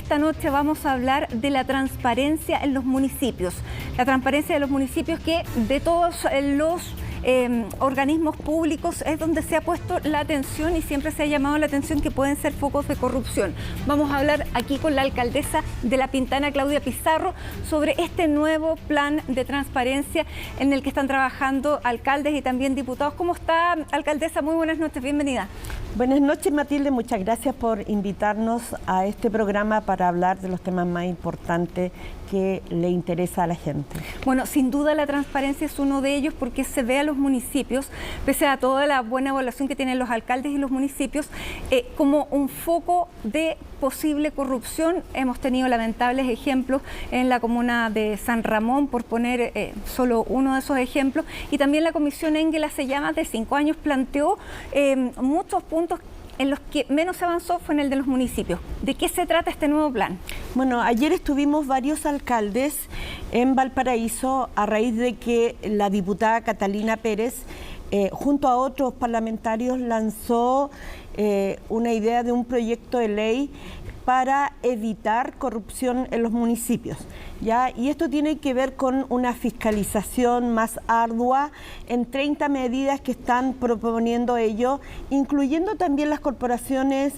esta noche vamos a hablar de la transparencia en los municipios. La transparencia de los municipios que de todos los organismos públicos es donde se ha puesto la atención y siempre se ha llamado la atención que pueden ser focos de corrupción. Vamos a hablar aquí con la alcaldesa de La Pintana, Claudia Pizarro, sobre este nuevo plan de transparencia en el que están trabajando alcaldes y también diputados. ¿Cómo está, alcaldesa? Muy buenas noches, bienvenida. Buenas noches, Matilde, muchas gracias por invitarnos a este programa para hablar de los temas más importantes que le interesa a la gente. Bueno, sin duda la transparencia es uno de ellos porque se ve a los municipios, pese a toda la buena evaluación que tienen los alcaldes y los municipios, como un foco de posible corrupción. Hemos tenido lamentables ejemplos en la comuna de San Ramón, por poner solo uno de esos ejemplos, y también la Comisión Engel hace ya más de 5 años planteó muchos puntos en los que menos se avanzó fue en el de los municipios. ¿De qué se trata este nuevo plan? Bueno, ayer estuvimos varios alcaldes en Valparaíso a raíz de que la diputada Catalina Pérez, junto a otros parlamentarios, lanzó una idea de un proyecto de ley para evitar corrupción en los municipios, ¿ya? Y esto tiene que ver con una fiscalización más ardua en 30 medidas que están proponiendo ellos, incluyendo también las corporaciones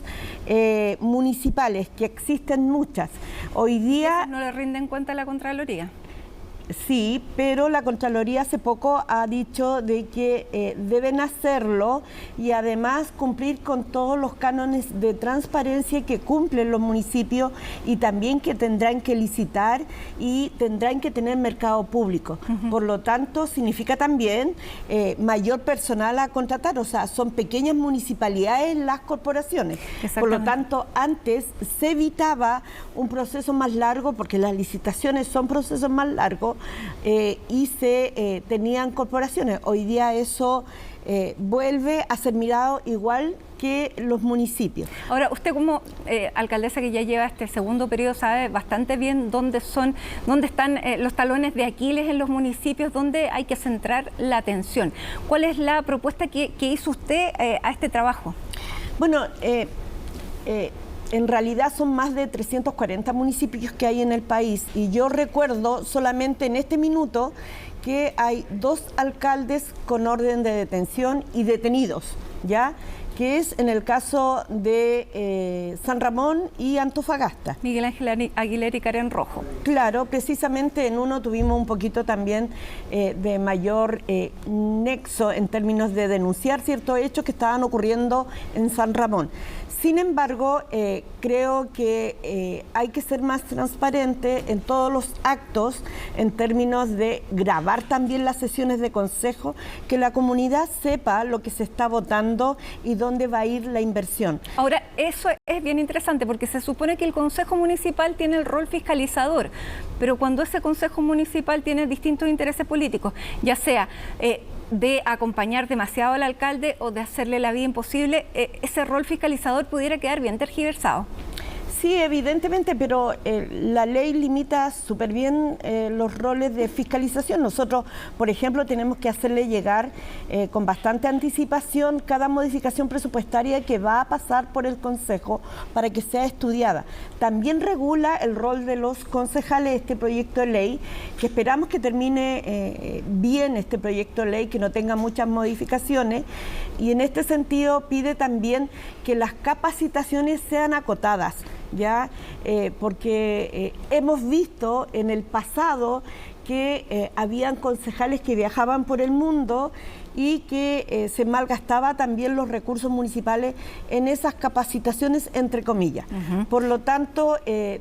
municipales, que existen muchas. Hoy día... ¿No le rinden cuenta a la Contraloría? Sí, pero la Contraloría hace poco ha dicho de que deben hacerlo y además cumplir con todos los cánones de transparencia que cumplen los municipios y también que tendrán que licitar y tendrán que tener mercado público. Por lo tanto, significa también mayor personal a contratar, o sea, son pequeñas municipalidades las corporaciones. Por lo tanto, antes se evitaba un proceso más largo, porque las licitaciones son procesos más largos, y se tenían corporaciones. Hoy día eso vuelve a ser mirado igual que los municipios. Ahora, usted como alcaldesa que ya lleva este segundo periodo sabe bastante bien dónde están los talones de Aquiles en los municipios, dónde hay que centrar la atención. ¿Cuál es la propuesta que hizo usted a este trabajo? Bueno, en realidad son más de 340 municipios que hay en el país y yo recuerdo solamente en este minuto que hay 2 alcaldes con orden de detención y detenidos, ¿ya? Que es en el caso de San Ramón y Antofagasta. Miguel Ángel Aguilera y Karen Rojo. Claro, precisamente en uno tuvimos un poquito también de mayor nexo en términos de denunciar ciertos hechos que estaban ocurriendo en San Ramón. Sin embargo, creo que hay que ser más transparente en todos los actos en términos de grabar también las sesiones de consejo, que la comunidad sepa lo que se está votando y dónde va a ir la inversión. Ahora, eso es bien interesante porque se supone que el Consejo Municipal tiene el rol fiscalizador, pero cuando ese Consejo Municipal tiene distintos intereses políticos, ya sea de acompañar demasiado al alcalde o de hacerle la vida imposible, ese rol fiscalizador pudiera quedar bien tergiversado. Sí, evidentemente, pero la ley limita súper bien los roles de fiscalización. Nosotros, por ejemplo, tenemos que hacerle llegar con bastante anticipación cada modificación presupuestaria que va a pasar por el Consejo para que sea estudiada. También regula el rol de los concejales este proyecto de ley, que esperamos que termine bien este proyecto de ley, que no tenga muchas modificaciones, y en este sentido pide también que las capacitaciones sean acotadas, ¿ya? Porque hemos visto en el pasado que habían concejales que viajaban por el mundo y que se malgastaba también los recursos municipales en esas capacitaciones, entre comillas. Por lo tanto,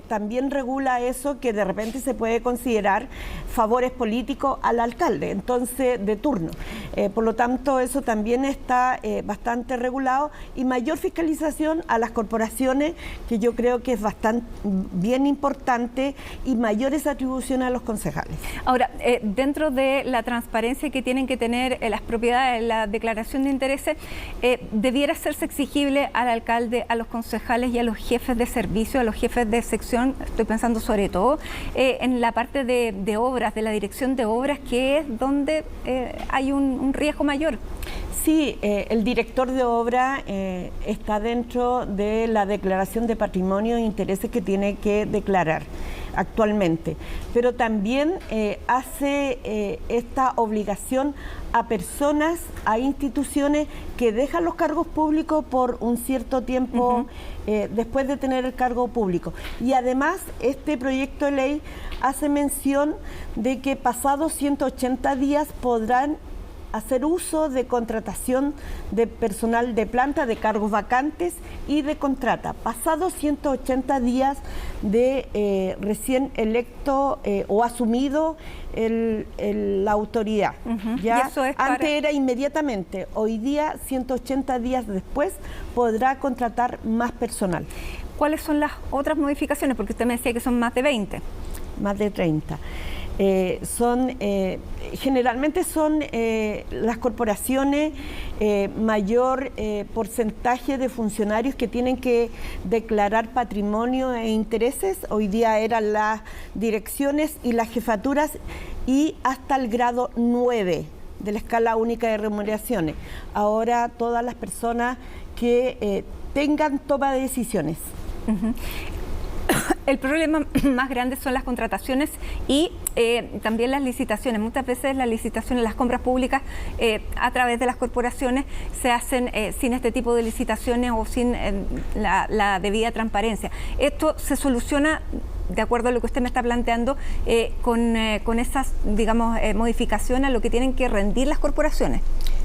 también regula eso, que de repente se puede considerar favores políticos al alcalde, entonces de turno. Por lo tanto, eso también está bastante regulado, y mayor fiscalización a las corporaciones, que yo creo que es bastante bien importante, y mayores atribuciones a los concejales. Ahora, dentro de la transparencia que tienen que tener las propiedades, la declaración de intereses, debiera hacerse exigible al alcalde, a los concejales y a los jefes de servicio, a los jefes de sección. Estoy pensando sobre todo en la parte de obras, de la dirección de obras, que es donde hay un riesgo mayor. Sí, el director de obra está dentro de la declaración de patrimonio e intereses que tiene que declarar actualmente, pero también hace esta obligación a personas, a instituciones que dejan los cargos públicos por un cierto tiempo después de tener el cargo público. Y además este proyecto de ley hace mención de que pasados 180 días podrán hacer uso de contratación de personal de planta, de cargos vacantes y de contrata, pasados 180 días de recién electo o asumido la autoridad. ¿Ya? Antes era inmediatamente, hoy día 180 días después podrá contratar más personal. ¿Cuáles son las otras modificaciones? Porque usted me decía que son más de 20. Más de 30. Generalmente son las corporaciones mayor porcentaje de funcionarios que tienen que declarar patrimonio e intereses. Hoy día eran las direcciones y las jefaturas y hasta el grado 9 de la escala única de remuneraciones. Ahora todas las personas que tengan toma de decisiones. El problema más grande son las contrataciones y también las licitaciones. Muchas veces las licitaciones, las compras públicas a través de las corporaciones se hacen sin este tipo de licitaciones o sin la debida transparencia. Esto se soluciona, de acuerdo a lo que usted me está planteando, con esas, digamos, modificaciones a lo que tienen que rendir las corporaciones.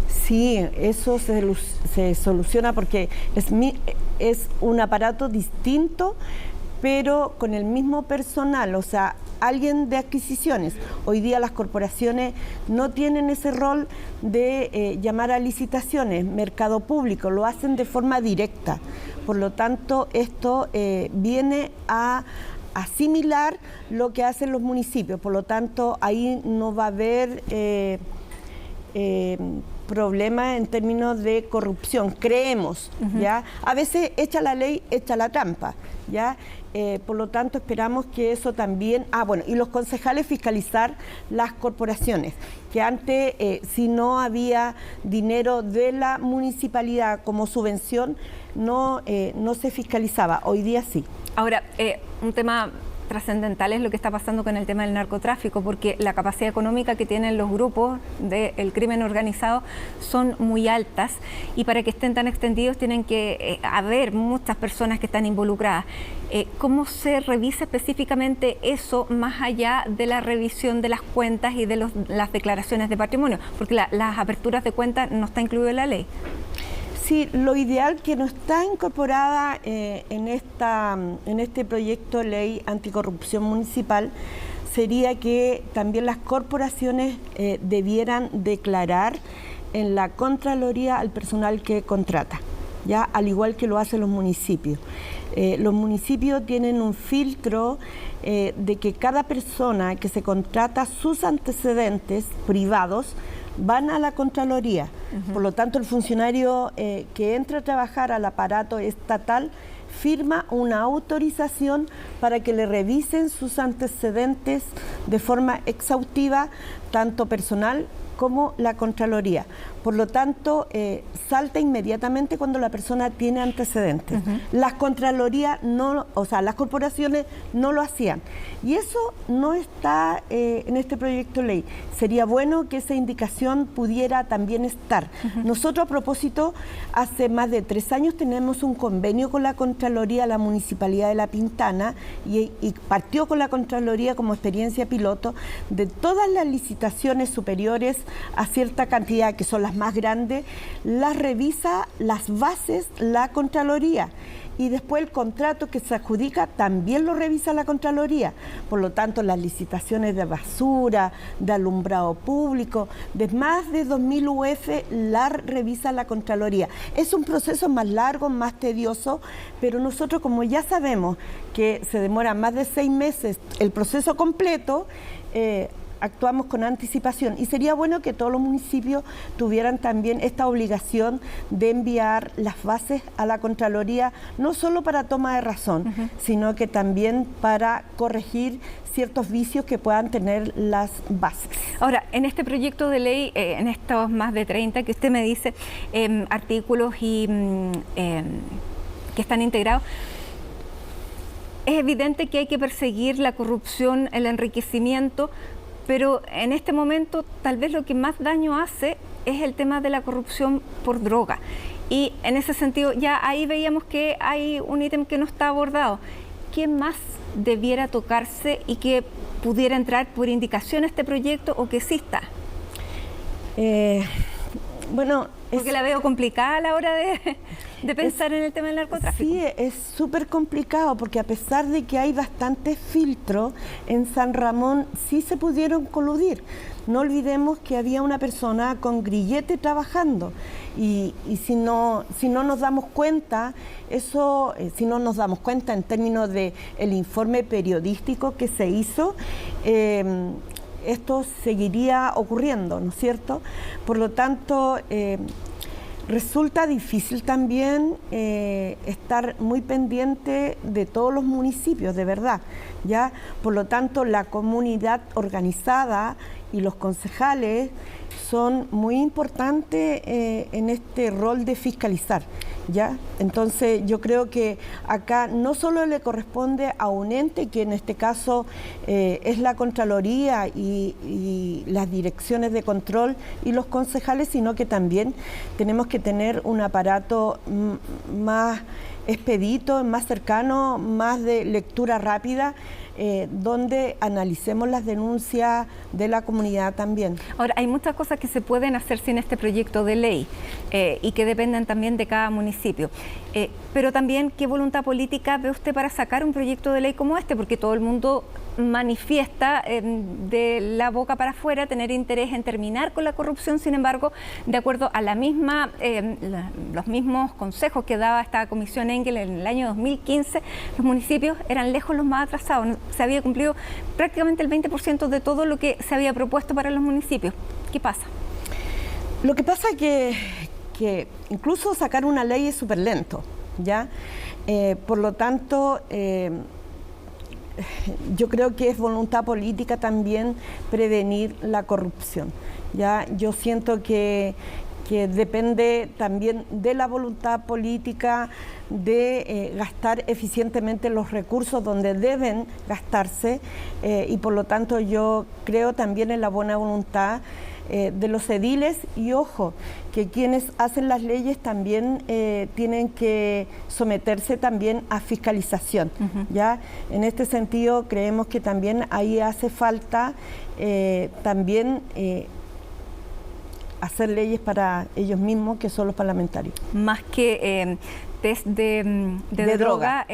Sí, eso se soluciona porque es un aparato distinto, pero con el mismo personal, o sea, alguien de adquisiciones. Hoy día las corporaciones no tienen ese rol de llamar a licitaciones, mercado público, lo hacen de forma directa. Por lo tanto, esto viene a asimilar lo que hacen los municipios. Por lo tanto, ahí no va a haber problema en términos de corrupción, creemos, ¿ya? A veces echa la ley, echa la trampa, ¿ya? Por lo tanto, esperamos que eso también... bueno, y los concejales fiscalizar las corporaciones, que antes, si no había dinero de la municipalidad como subvención, no se fiscalizaba. Hoy día sí. Ahora, un tema trascendental es lo que está pasando con el tema del narcotráfico, porque la capacidad económica que tienen los grupos del crimen organizado son muy altas y para que estén tan extendidos tienen que haber muchas personas que están involucradas. ¿Cómo se revisa específicamente eso más allá de la revisión de las cuentas y de las declaraciones de patrimonio? Porque las aperturas de cuentas no está incluido en la ley. Sí, lo ideal que no está incorporada en este proyecto de ley anticorrupción municipal sería que también las corporaciones debieran declarar en la Contraloría al personal que contrata, ya al igual que lo hacen los municipios. Los municipios tienen un filtro de que cada persona que se contrata, sus antecedentes privados van a la Contraloría. Por lo tanto, el funcionario que entra a trabajar al aparato estatal firma una autorización para que le revisen sus antecedentes de forma exhaustiva, tanto personal como la Contraloría. Por lo tanto, salta inmediatamente cuando la persona tiene antecedentes. Las Contralorías las corporaciones no lo hacían. Y eso no está en este proyecto de ley. Sería bueno que esa indicación pudiera también estar. Nosotros, a propósito, hace más de 3 años tenemos un convenio con la Contraloría, la Municipalidad de La Pintana, y partió con la Contraloría como experiencia piloto de todas las licitaciones superiores a cierta cantidad, que son las más grandes, las revisa las bases la Contraloría. Y después el contrato que se adjudica también lo revisa la Contraloría. Por lo tanto, las licitaciones de basura, de alumbrado público, de más de 2.000 UF, la revisa la Contraloría. Es un proceso más largo, más tedioso, pero nosotros, como ya sabemos que se demora más de 6 meses el proceso completo, actuamos con anticipación y sería bueno que todos los municipios tuvieran también esta obligación de enviar las bases a la Contraloría, no solo para toma de razón, sino que también para corregir ciertos vicios que puedan tener las bases. Ahora, en este proyecto de ley, en estos más de 30 que usted me dice, artículos y que están integrados, es evidente que hay que perseguir la corrupción, el enriquecimiento, pero en este momento tal vez lo que más daño hace es el tema de la corrupción por droga. Y en ese sentido ya ahí veíamos que hay un ítem que no está abordado. ¿Qué más debiera tocarse y que pudiera entrar por indicación a este proyecto o que sí está? Bueno, porque la veo complicada a la hora de pensar en el tema del narcotráfico. Sí, es súper complicado porque a pesar de que hay bastantes filtros, en San Ramón sí se pudieron coludir. No olvidemos que había una persona con grillete trabajando y si no nos damos cuenta, si no nos damos cuenta en términos del informe periodístico que se hizo, esto seguiría ocurriendo, ¿no es cierto? Por lo tanto, resulta difícil también estar muy pendiente de todos los municipios, de verdad, ¿ya? Por lo tanto, la comunidad organizada y los concejales son muy importantes en este rol de fiscalizar, ¿ya? Entonces yo creo que acá no solo le corresponde a un ente, que en este caso es la Contraloría y las direcciones de control y los concejales, sino que también tenemos que tener un aparato más expedito, más cercano, más de lectura rápida, donde analicemos las denuncias de la comunidad también. Ahora, hay muchas cosas que se pueden hacer sin este proyecto de ley y que dependen también de cada municipio. Pero también, ¿qué voluntad política ve usted para sacar un proyecto de ley como este? Porque todo el mundo manifiesta de la boca para afuera tener interés en terminar con la corrupción. Sin embargo, de acuerdo a la misma, los mismos consejos que daba esta comisión Engel en el año 2015, los municipios eran lejos los más atrasados. Se había cumplido prácticamente el 20% de todo lo que se había propuesto para los municipios. ¿Qué pasa? Lo que pasa es que incluso sacar una ley es súper lento, ¿ya? Por lo tanto, yo creo que es voluntad política también prevenir la corrupción, ¿ya? Yo siento que depende también de la voluntad política de gastar eficientemente los recursos donde deben gastarse y por lo tanto yo creo también en la buena voluntad de los ediles y ojo, que quienes hacen las leyes también tienen que someterse también a fiscalización, ¿ya? En este sentido creemos que también ahí hace falta también hacer leyes para ellos mismos, que son los parlamentarios. Más que test de droga,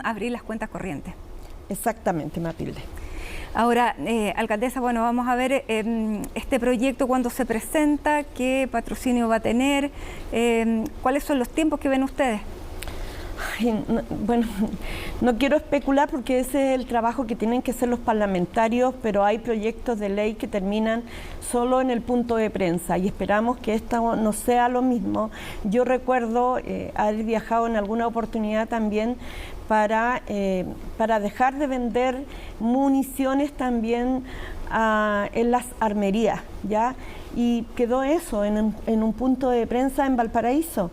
abrir las cuentas corrientes. Exactamente, Matilde. Ahora, alcaldesa, bueno, vamos a ver este proyecto cuando se presenta, qué patrocinio va a tener, cuáles son los tiempos que ven ustedes. Bueno, no quiero especular porque ese es el trabajo que tienen que hacer los parlamentarios, pero hay proyectos de ley que terminan solo en el punto de prensa y esperamos que esto no sea lo mismo. Yo recuerdo haber viajado en alguna oportunidad también para dejar de vender municiones también en las armerías, ¿ya? Y quedó eso en un punto de prensa en Valparaíso,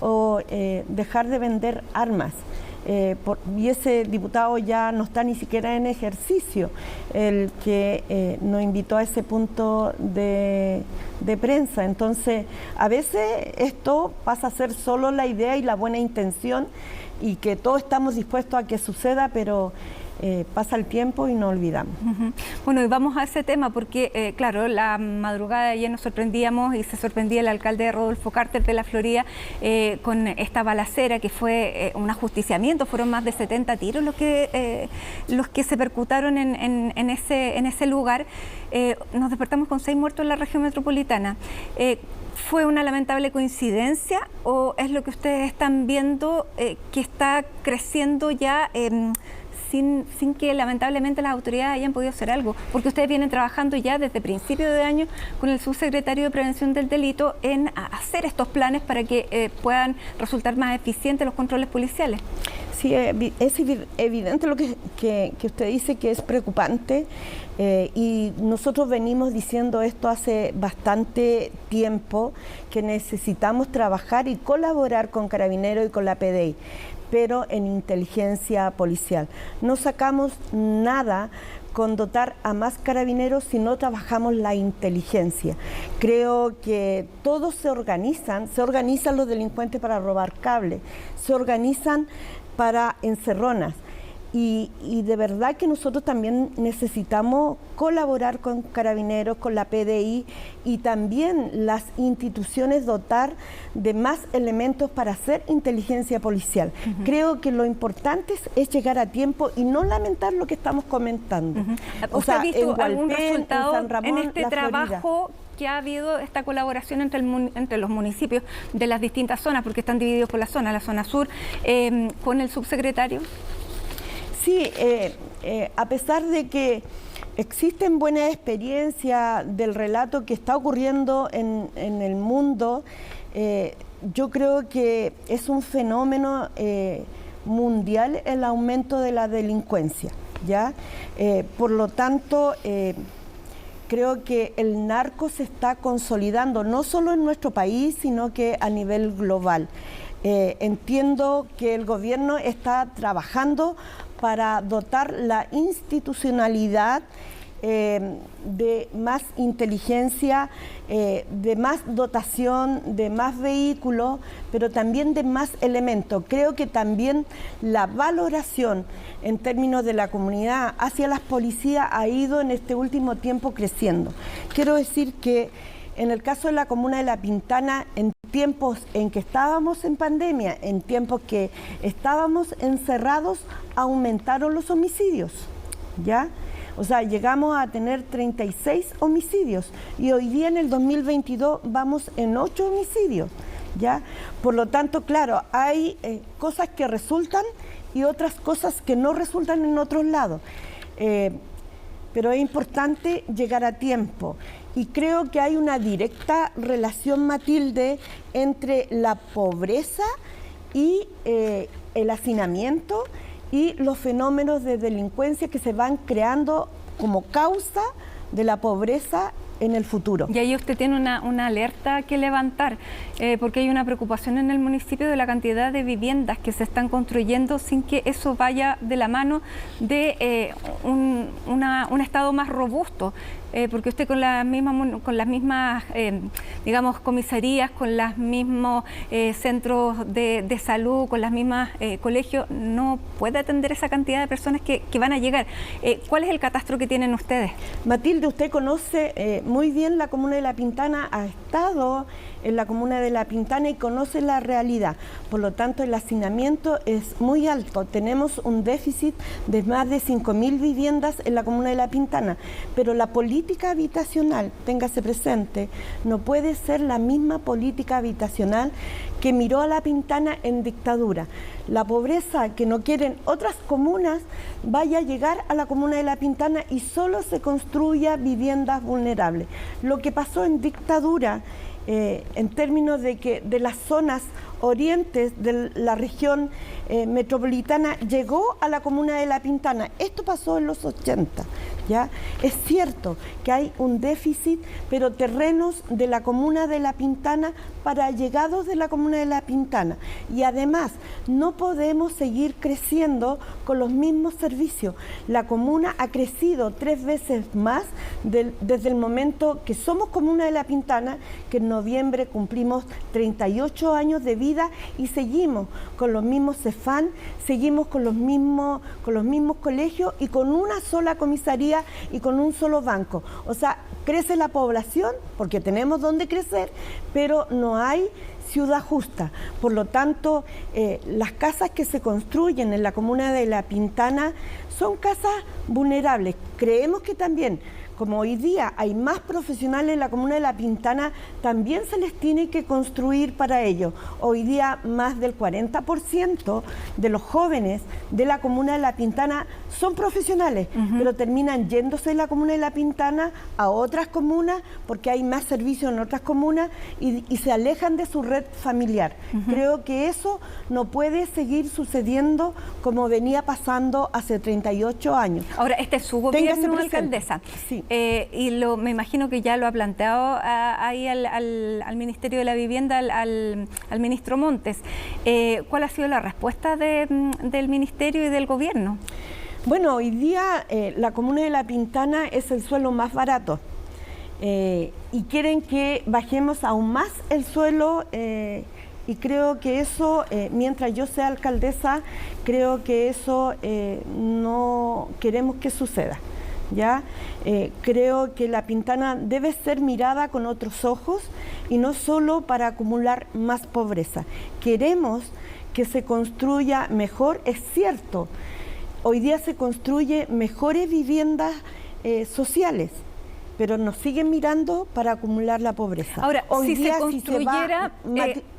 o dejar de vender armas. Y ese diputado ya no está ni siquiera en ejercicio, el que nos invitó a ese punto de prensa. Entonces, a veces esto pasa a ser solo la idea y la buena intención y que todos estamos dispuestos a que suceda, pero pasa el tiempo y no olvidamos. Bueno, y vamos a ese tema porque, claro, la madrugada de ayer nos sorprendíamos y se sorprendía el alcalde Rodolfo Carter de la Florida con esta balacera que fue un ajusticiamiento. Fueron más de 70 tiros los que se percutaron en ese lugar. Nos despertamos con 6 muertos en la región metropolitana. ¿Fue una lamentable coincidencia o es lo que ustedes están viendo que está creciendo ya sin que lamentablemente las autoridades hayan podido hacer algo? Porque ustedes vienen trabajando ya desde principio de año con el subsecretario de Prevención del Delito en hacer estos planes para que puedan resultar más eficientes los controles policiales. Sí, es evidente lo que usted dice, que es preocupante, y nosotros venimos diciendo esto hace bastante tiempo, que necesitamos trabajar y colaborar con Carabineros y con la PDI, pero en inteligencia policial. No sacamos nada con dotar a más carabineros si no trabajamos la inteligencia. Creo que todos se organizan los delincuentes para robar cable, se organizan para encerronas, y de verdad que nosotros también necesitamos colaborar con Carabineros, con la PDI, y también las instituciones dotar de más elementos para hacer inteligencia policial. Creo que lo importante es llegar a tiempo y no lamentar lo que estamos comentando. ¿Usted ha visto algún resultado en este trabajo que ha habido, esta colaboración entre los municipios de las distintas zonas, porque están divididos por la zona sur, con el subsecretario? Sí, a pesar de que existen buenas experiencias del relato que está ocurriendo en el mundo, yo creo que es un fenómeno mundial el aumento de la delincuencia, ¿ya? Por lo tanto, creo que el narco se está consolidando, no solo en nuestro país, sino que a nivel global. Entiendo que el gobierno está trabajando para dotar la institucionalidad de más inteligencia, de más dotación, de más vehículos, pero también de más elementos. Creo que también la valoración en términos de la comunidad hacia las policías ha ido en este último tiempo creciendo. Quiero decir que en el caso de la comuna de La Pintana, en tiempos en que estábamos en pandemia, en tiempos que estábamos encerrados, aumentaron los homicidios, ¿ya? O sea, llegamos a tener 36 homicidios y hoy día en el 2022 vamos en 8 homicidios, ¿ya? Por lo tanto, claro, hay cosas que resultan y otras cosas que no resultan en otros lados. Pero es importante llegar a tiempo. Y creo que hay una directa relación, Matilde, entre la pobreza y el hacinamiento y los fenómenos de delincuencia que se van creando como causa de la pobreza en el futuro. Y ahí usted tiene una alerta que levantar, porque hay una preocupación en el municipio de la cantidad de viviendas que se están construyendo sin que eso vaya de la mano de un Estado más robusto. Porque usted con las mismas digamos, comisarías, con los mismos centros de salud, con las mismas colegios, no puede atender esa cantidad de personas que van a llegar. ¿Cuál es el catastro que tienen ustedes? Matilde, usted conoce muy bien la comuna de La Pintana, ha estado en la comuna de La Pintana y conoce la realidad. Por lo tanto, el hacinamiento es muy alto. Tenemos un déficit de más de 5.000 viviendas en la comuna de La Pintana, pero la política habitacional, téngase presente, no puede ser la misma política habitacional que miró a La Pintana en dictadura. La pobreza que no quieren otras comunas vaya a llegar a la comuna de La Pintana y solo se construya viviendas vulnerables. Lo que pasó en dictadura, en términos de las zonas orientes de la región metropolitana, llegó a la comuna de La Pintana. Esto pasó en los 80, ¿ya? Es cierto que hay un déficit, pero terrenos de la comuna de La Pintana para allegados de la comuna de La Pintana. Y además, no podemos seguir creciendo con los mismos servicios. La comuna ha crecido 3 veces más desde el momento que somos comuna de La Pintana, que en noviembre cumplimos 38 años de vida y seguimos con los mismos CEFAM, seguimos con los mismos colegios y con una sola comisaría y con un solo banco. O sea, crece la población porque tenemos donde crecer, pero no hay ciudad justa. Por lo tanto, las casas que se construyen en la comuna de La Pintana son casas vulnerables. Creemos que también como hoy día hay más profesionales en la comuna de La Pintana, también se les tiene que construir para ello. Hoy día más del 40% de los jóvenes de la comuna de La Pintana son profesionales, pero terminan yéndose de la comuna de La Pintana a otras comunas porque hay más servicios en otras comunas y se alejan de su red familiar. Creo que eso no puede seguir sucediendo como venía pasando hace 38 años. Ahora, este es su gobierno, alcaldesa. Sí. Y me imagino que ya lo ha planteado ahí al Ministerio de la Vivienda, al ministro Montes. ¿Cuál ha sido la respuesta del Ministerio y del gobierno? Bueno, hoy día la comuna de La Pintana es el suelo más barato y quieren que bajemos aún más el suelo y creo que eso, mientras yo sea alcaldesa, creo que eso no queremos que suceda. ¿Ya? Creo que La Pintana debe ser mirada con otros ojos y no solo para acumular más pobreza. Queremos que se construya mejor, es cierto, hoy día se construye mejores viviendas sociales, pero nos siguen mirando para acumular la pobreza. Ahora, hoy si día, se construyera...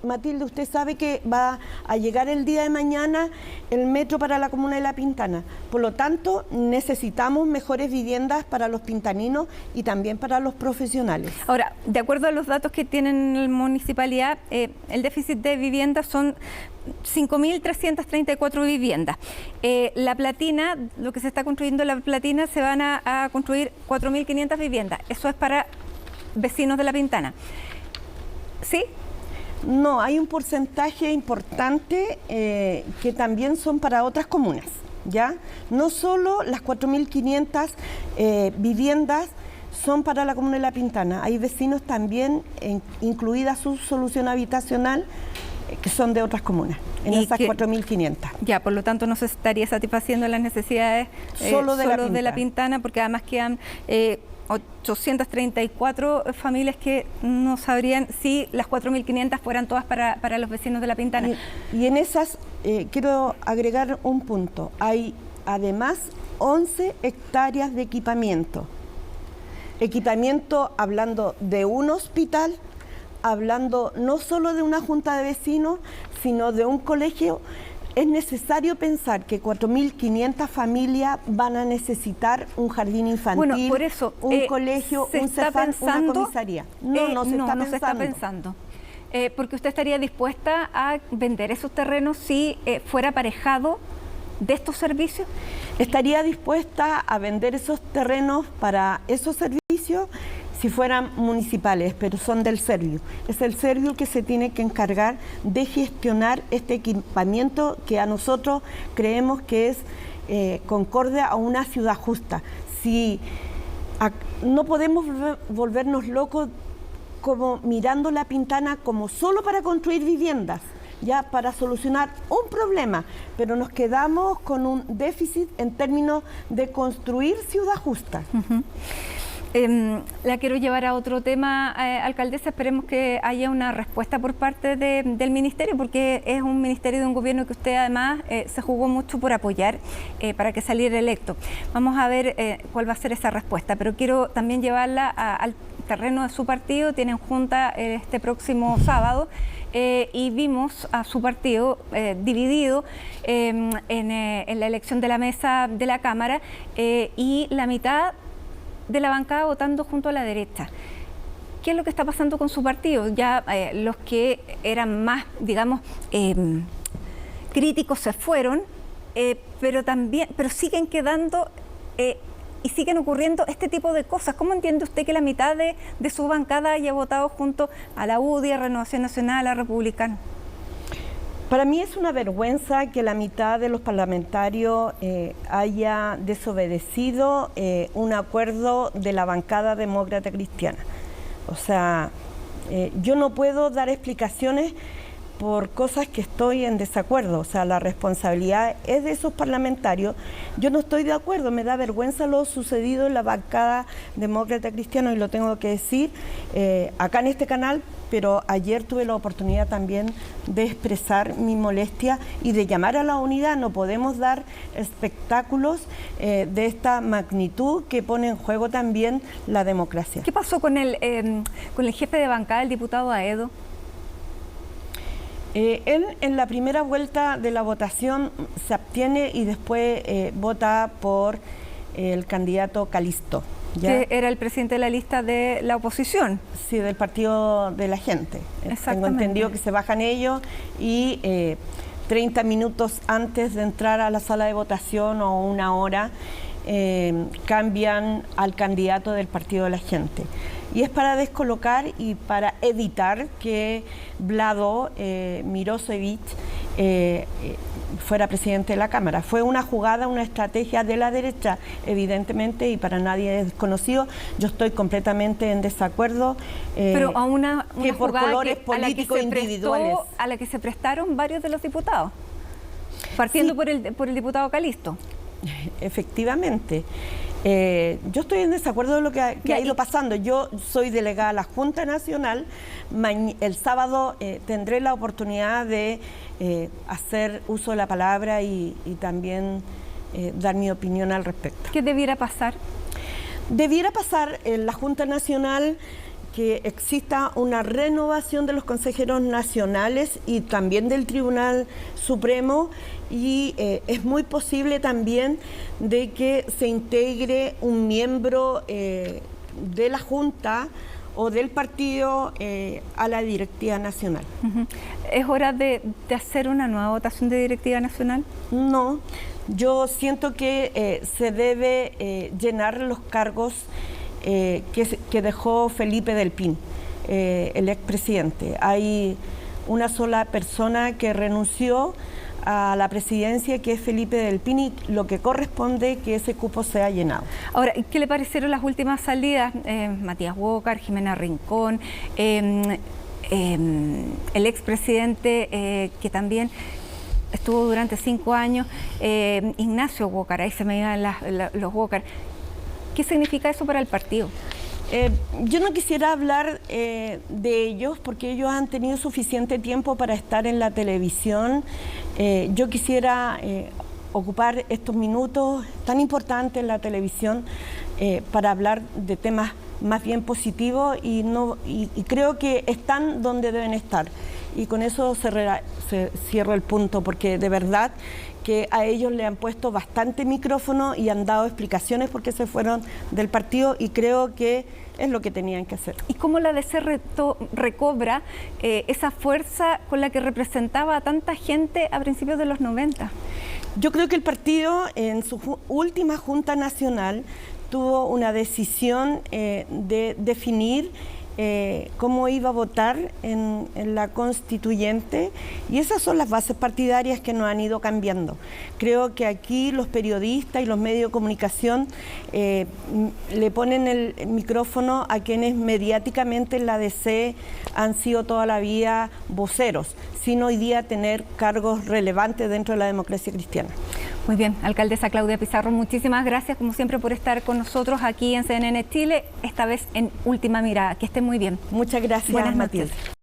Matilde, usted sabe que va a llegar el día de mañana el metro para la comuna de La Pintana. Por lo tanto, necesitamos mejores viviendas para los pintaninos y también para los profesionales. Ahora, de acuerdo a los datos que tienen la municipalidad, el déficit de viviendas son 5.334 viviendas. La Platina, lo que se está construyendo en La Platina, se van a construir 4.500 viviendas. Eso es para vecinos de La Pintana. ¿Sí? No, hay un porcentaje importante que también son para otras comunas, ¿ya? No solo las 4.500 viviendas son para la comuna de La Pintana, hay vecinos también, incluida su solución habitacional, que son de otras comunas, en esas 4.500. Ya, por lo tanto no se estaría satisfaciendo las necesidades solo de La Pintana, porque además quedan 834 familias que no sabrían si las 4.500 fueran todas para los vecinos de La Pintana. Y en esas quiero agregar un punto. Hay además 11 hectáreas de equipamiento. Equipamiento hablando de un hospital, hablando no solo de una junta de vecinos, sino de un colegio. Es necesario pensar que 4.500 familias van a necesitar un jardín infantil, bueno, por eso, un colegio, un CEFAM, una comisaría. No se está pensando. Porque usted estaría dispuesta a vender esos terrenos si fuera aparejado de estos servicios. Estaría dispuesta a vender esos terrenos para esos servicios si fueran municipales, pero son del Serviu. Es el Serviu el que se tiene que encargar de gestionar este equipamiento que a nosotros creemos que es concorde a una ciudad justa. No podemos volvernos locos como mirando La Pintana como solo para construir viviendas, ya para solucionar un problema, pero nos quedamos con un déficit en términos de construir ciudad justa. La quiero llevar a otro tema, alcaldesa. Esperemos que haya una respuesta por parte del ministerio, porque es un ministerio de un gobierno que usted además se jugó mucho por apoyar para que saliera electo. Vamos a ver cuál va a ser esa respuesta, pero quiero también llevarla al terreno de su partido. Tienen junta este próximo sábado y vimos a su partido dividido en la elección de la mesa de la Cámara y la mitad de la bancada votando junto a la derecha. ¿Qué es lo que está pasando con su partido? Ya los que eran más, digamos, críticos se fueron, pero siguen quedando y siguen ocurriendo este tipo de cosas. ¿Cómo entiende usted que la mitad de su bancada haya votado junto a la UDI, a Renovación Nacional, a Republicano? Para mí es una vergüenza que la mitad de los parlamentarios haya desobedecido un acuerdo de la bancada demócrata cristiana. O sea, yo no puedo dar explicaciones por cosas que estoy en desacuerdo, o sea, la responsabilidad es de esos parlamentarios. Yo no estoy de acuerdo, me da vergüenza lo sucedido en la bancada demócrata cristiana, y lo tengo que decir acá en este canal, pero ayer tuve la oportunidad también de expresar mi molestia y de llamar a la unidad. No podemos dar espectáculos de esta magnitud que pone en juego también la democracia. ¿Qué pasó con el jefe de bancada, el diputado Aedo? Él en la primera vuelta de la votación se abstiene y después vota por el candidato Calisto, ¿ya? Que era el presidente de la lista de la oposición. Sí, del Partido de la Gente. Tengo entendido que se bajan ellos y 30 minutos antes de entrar a la sala de votación o una hora cambian al candidato del Partido de la Gente. Y es para descolocar y para evitar que Vlado Mirosevic fuera presidente de la Cámara. Fue una jugada, una estrategia de la derecha, evidentemente, y para nadie es desconocido. Yo estoy completamente en desacuerdo. Pero a una que por jugada colores políticos individuales. A la que se prestaron varios de los diputados, partiendo sí, por el diputado Calisto. Efectivamente. Yo estoy en desacuerdo de lo que ha ido pasando. Yo soy delegada a la Junta Nacional. El sábado tendré la oportunidad de hacer uso de la palabra y también dar mi opinión al respecto. ¿Qué debiera pasar? Debiera pasar en la Junta Nacional que exista una renovación de los consejeros nacionales y también del Tribunal Supremo, y es muy posible también de que se integre un miembro de la Junta o del partido a la directiva nacional. ¿Es hora de hacer una nueva votación de directiva nacional? No, yo siento que se debe llenar los cargos que dejó Felipe del Pin, el expresidente. Hay una sola persona que renunció a la presidencia, que es Felipe del Pin, y lo que corresponde que ese cupo sea llenado. Ahora, ¿qué le parecieron las últimas salidas? Matías Walker, Jimena Rincón, el expresidente que también estuvo durante 5 años, Ignacio Walker, ahí se me iban los Walker. ¿Qué significa eso para el partido? Yo no quisiera hablar de ellos porque ellos han tenido suficiente tiempo para estar en la televisión. Yo quisiera ocupar estos minutos tan importantes en la televisión para hablar de temas más bien positivos y creo que están donde deben estar. Y con eso cierro el punto, porque de verdad que a ellos le han puesto bastante micrófono y han dado explicaciones por qué se fueron del partido, y creo que es lo que tenían que hacer. ¿Y cómo la DC recobra esa fuerza con la que representaba a tanta gente a principios de los 90? Yo creo que el partido en su última Junta Nacional tuvo una decisión de definir cómo iba a votar en la constituyente, y esas son las bases partidarias que nos han ido cambiando. Creo que aquí los periodistas y los medios de comunicación le ponen el micrófono a quienes mediáticamente en la DC han sido toda la vida voceros, sin hoy día tener cargos relevantes dentro de la democracia cristiana. Muy bien, alcaldesa Claudia Pizarro, muchísimas gracias como siempre por estar con nosotros aquí en CNN Chile, esta vez en Última Mirada. Que esté muy bien. Muchas gracias, Buenas Matilde. noches.